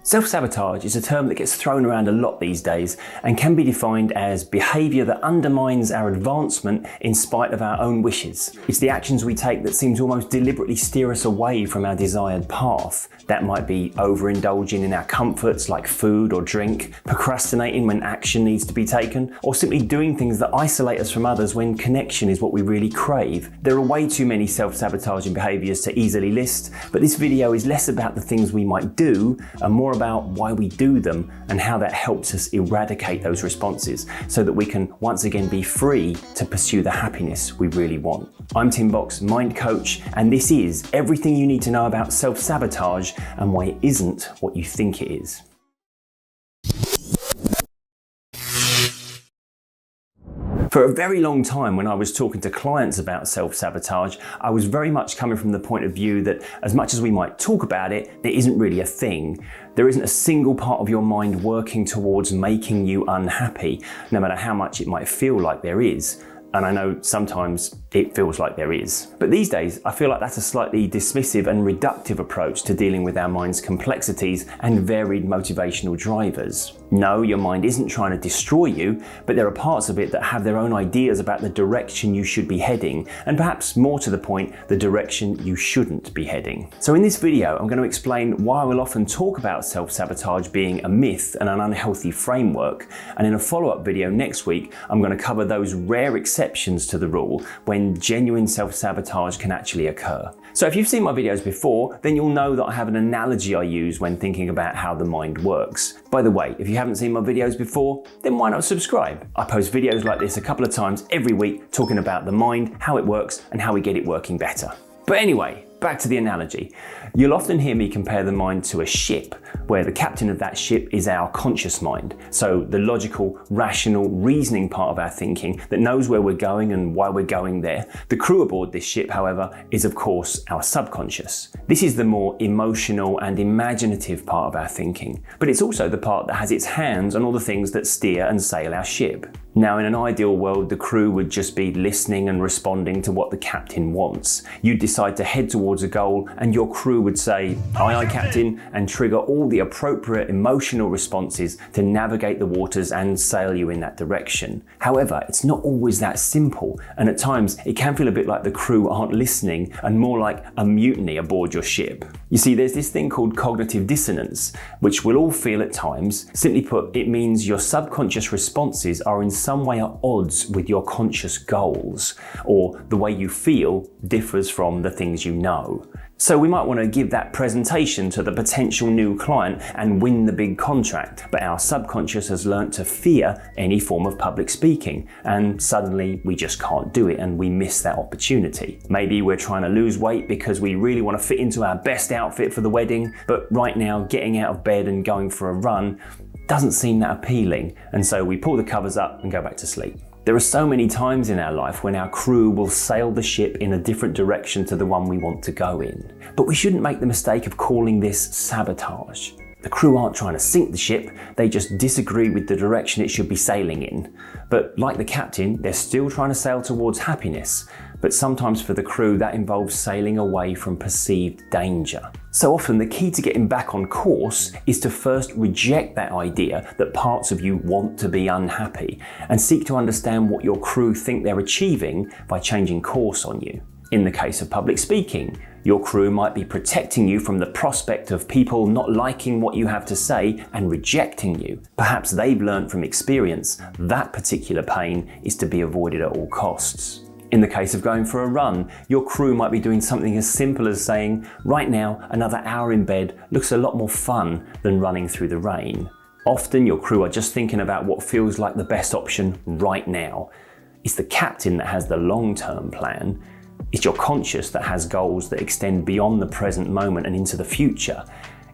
Self-sabotage is a term that gets thrown around a lot these days and can be defined as behaviour that undermines our advancement in spite of our own wishes. It's the actions we take that seem to almost deliberately steer us away from our desired path. That might be overindulging in our comforts like food or drink, procrastinating when action needs to be taken, or simply doing things that isolate us from others when connection is what we really crave. There are way too many self-sabotaging behaviours to easily list, but this video is less about the things we might do and more about why we do them and how that helps us eradicate those responses so that we can once again be free to pursue the happiness we really want. I'm Tim Box, Mind Coach, and this is everything you need to know about self-sabotage and why it isn't what you think it is. For a very long time, when I was talking to clients about self-sabotage, I was very much coming from the point of view that as much as we might talk about it, there isn't really a thing. There isn't a single part of your mind working towards making you unhappy, no matter how much it might feel like there is. And I know sometimes it feels like there is. But these days, I feel like that's a slightly dismissive and reductive approach to dealing with our mind's complexities and varied motivational drivers. No, your mind isn't trying to destroy you, but there are parts of it that have their own ideas about the direction you should be heading, and perhaps more to the point, the direction you shouldn't be heading. So in this video, I'm going to explain why I will often talk about self-sabotage being a myth and an unhealthy framework, and in a follow-up video next week, I'm going to cover those rare exceptions to the rule when genuine self-sabotage can actually occur. So if you've seen my videos before, then you'll know that I have an analogy I use when thinking about how the mind works. By the way, if you haven't seen my videos before, then why not subscribe? I post videos like this a couple of times every week talking about the mind, how it works, and how we get it working better. But anyway, back to the analogy. You'll often hear me compare the mind to a ship, where the captain of that ship is our conscious mind. So the logical, rational, reasoning part of our thinking that knows where we're going and why we're going there. The crew aboard this ship, however, is of course our subconscious. This is the more emotional and imaginative part of our thinking, but it's also the part that has its hands on all the things that steer and sail our ship. Now, in an ideal world, the crew would just be listening and responding to what the captain wants. You'd decide to head towards a goal and your crew would say, "Aye, aye, captain," and trigger all the appropriate emotional responses to navigate the waters and sail you in that direction. However, it's not always that simple, and at times it can feel a bit like the crew aren't listening and more like a mutiny aboard your ship. You see, there's this thing called cognitive dissonance, which we'll all feel at times. Simply put, it means your subconscious responses are in some way at odds with your conscious goals, or the way you feel differs from the things you know. So we might want to give that presentation to the potential new client and win the big contract, but our subconscious has learnt to fear any form of public speaking, and suddenly we just can't do it and we miss that opportunity. Maybe we're trying to lose weight because we really want to fit into our best outfit for the wedding, but right now getting out of bed and going for a run doesn't seem that appealing, and so we pull the covers up and go back to sleep. There are so many times in our life when our crew will sail the ship in a different direction to the one we want to go in. But we shouldn't make the mistake of calling this sabotage. The crew aren't trying to sink the ship, they just disagree with the direction it should be sailing in. But like the captain, they're still trying to sail towards happiness. But sometimes for the crew, that involves sailing away from perceived danger. So often the key to getting back on course is to first reject that idea that parts of you want to be unhappy and seek to understand what your crew think they're achieving by changing course on you. In the case of public speaking, your crew might be protecting you from the prospect of people not liking what you have to say and rejecting you. Perhaps they've learned from experience that particular pain is to be avoided at all costs. In the case of going for a run, your crew might be doing something as simple as saying, "Right now, another hour in bed looks a lot more fun than running through the rain." Often your crew are just thinking about what feels like the best option right now. It's the captain that has the long-term plan. It's your conscious that has goals that extend beyond the present moment and into the future.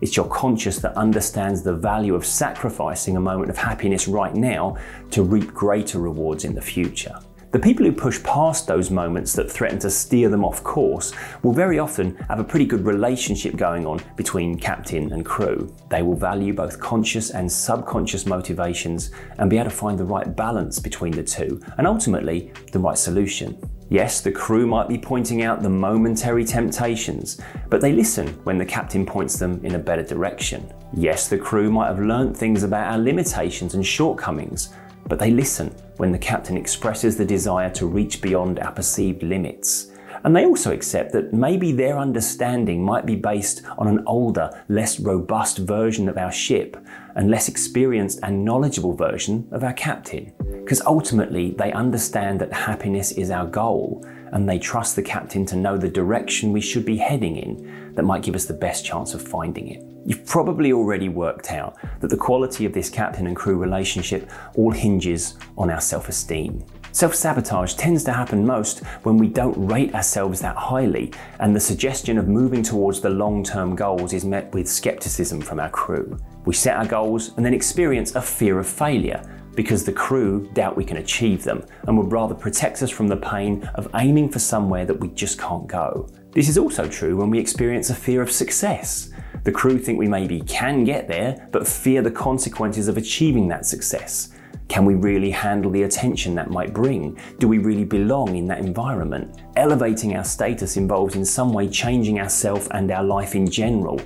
It's your conscious that understands the value of sacrificing a moment of happiness right now to reap greater rewards in the future. The people who push past those moments that threaten to steer them off course will very often have a pretty good relationship going on between captain and crew. They will value both conscious and subconscious motivations and be able to find the right balance between the two, and ultimately the right solution. Yes, the crew might be pointing out the momentary temptations, but they listen when the captain points them in a better direction. Yes, the crew might have learnt things about our limitations and shortcomings, but they listen when the captain expresses the desire to reach beyond our perceived limits. And they also accept that maybe their understanding might be based on an older, less robust version of our ship, and less experienced and knowledgeable version of our captain. Because ultimately, they understand that happiness is our goal, and they trust the captain to know the direction we should be heading in that might give us the best chance of finding it. You've probably already worked out that the quality of this captain and crew relationship all hinges on our self-esteem. Self-sabotage tends to happen most when we don't rate ourselves that highly, and the suggestion of moving towards the long-term goals is met with skepticism from our crew. We set our goals and then experience a fear of failure, because the crew doubt we can achieve them and would rather protect us from the pain of aiming for somewhere that we just can't go. This is also true when we experience a fear of success. The crew think we maybe can get there, but fear the consequences of achieving that success. Can we really handle the attention that might bring? Do we really belong in that environment? Elevating our status involves in some way changing ourselves and our life in general.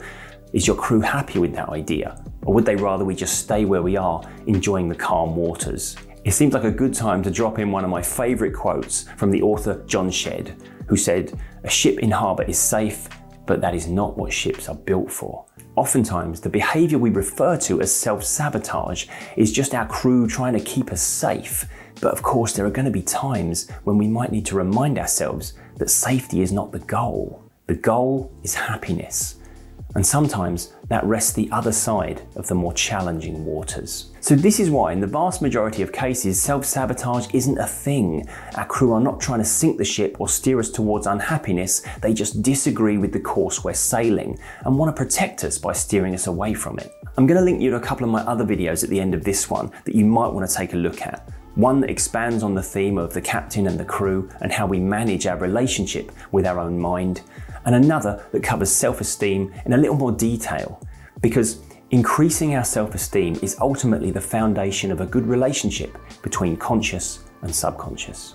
Is your crew happy with that idea? Or would they rather we just stay where we are, enjoying the calm waters? It seems like a good time to drop in one of my favourite quotes from the author John Shedd, who said, "A ship in harbour is safe, but that is not what ships are built for." Oftentimes, the behaviour we refer to as self-sabotage is just our crew trying to keep us safe. But of course, there are going to be times when we might need to remind ourselves that safety is not the goal. The goal is happiness. And sometimes that rests the other side of the more challenging waters. So this is why in the vast majority of cases, self-sabotage isn't a thing. Our crew are not trying to sink the ship or steer us towards unhappiness. They just disagree with the course we're sailing and want to protect us by steering us away from it. I'm going to link you to a couple of my other videos at the end of this one that you might want to take a look at. One that expands on the theme of the captain and the crew and how we manage our relationship with our own mind, and another that covers self-esteem in a little more detail, because increasing our self-esteem is ultimately the foundation of a good relationship between conscious and subconscious.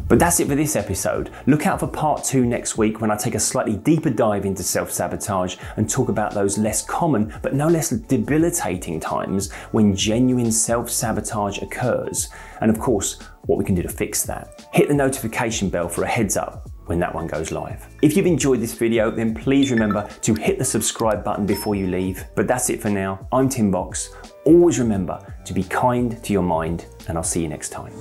But that's it for this episode. Look out for part 2 next week when I take a slightly deeper dive into self-sabotage and talk about those less common but no less debilitating times when genuine self-sabotage occurs, and of course what we can do to fix that. Hit the notification bell for a heads up when that one goes live. If you've enjoyed this video, then please remember to hit the subscribe button before you leave. But that's it for now. I'm Tim Box. Always remember to be kind to your mind, and I'll see you next time.